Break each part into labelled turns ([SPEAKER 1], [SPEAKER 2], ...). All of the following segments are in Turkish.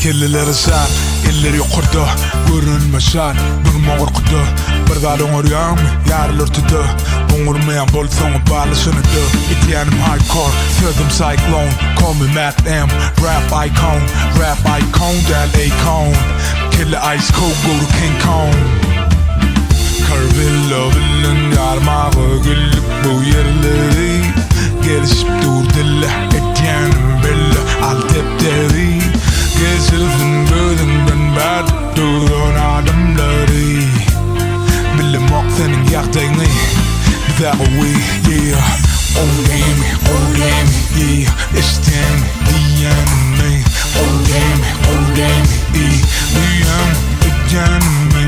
[SPEAKER 1] Kellileri şan, elleri yukarıda görünmeşan. Bir moğurkuda, bir dal oňarýan, ýarlar tuda. Oňurmayan bolsaň balışynydy. Itýanym hardcore, sözüm cyclone. Call me MAD-Gowydämi, rap icon, del icon. Killer ice cold, go to King Kong. Karvilla bilen yarmağı güllük bu yerleri. Gelişip durdilla, etýanym belli, al tepderi. Geçilsin gözünden bad duran adamları. Bilmek senin ýagdaýyny, that way, yeah. Gowydämi, yeah. Istem diýenimi, Gowydämi, diýen etýänimi.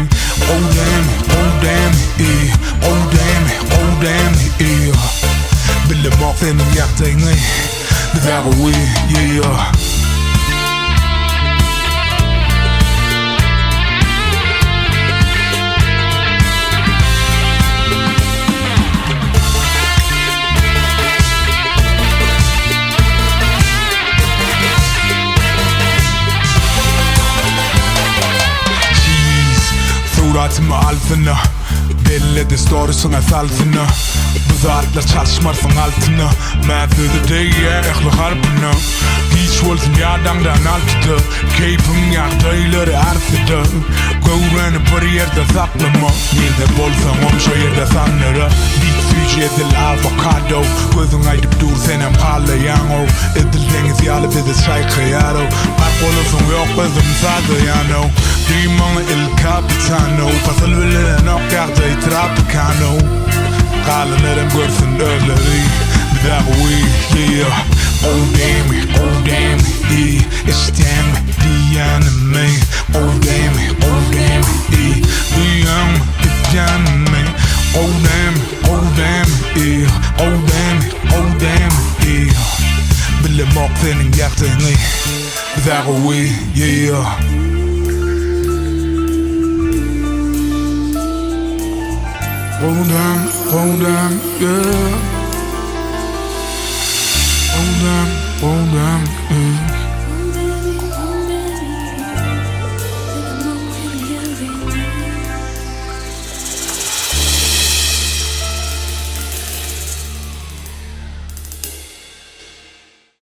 [SPEAKER 1] Gowydämi, yeah. Bilmek senin ýagdaýyny, that way, yeah. Suratımı altına, belli de storysuna saltına. Buzarlar çalışmarsın altına. Men sözü değer ehli harpına. Hiç olsun yadamdan altıda. Keyfim ýagdaýlary arsyda. Gowrany bir yerde saklama. Nerede bolsaň şo yerde sanlara. Bit süýjedil avokado. Gözüň aýdyp dur senem parlayan o. Edildeňiz ýaly bizi çaýkaýar o. Bak olasın ýok bizim sazyano. Dimon el capitano. Pasal bilen okýardy tropicano. Galanlarym görsün ölleri. That way, yeah. Gowydämi, yeah. Istem diýenimi. Gowydämi, yeah. Diýen etýänimi. Gowydämi, yeah. Gowydämi, yeah. Bilmek senin ýagdaýyny. That way, yeah. Gowydämi, yeah. Gowydämi, yeah.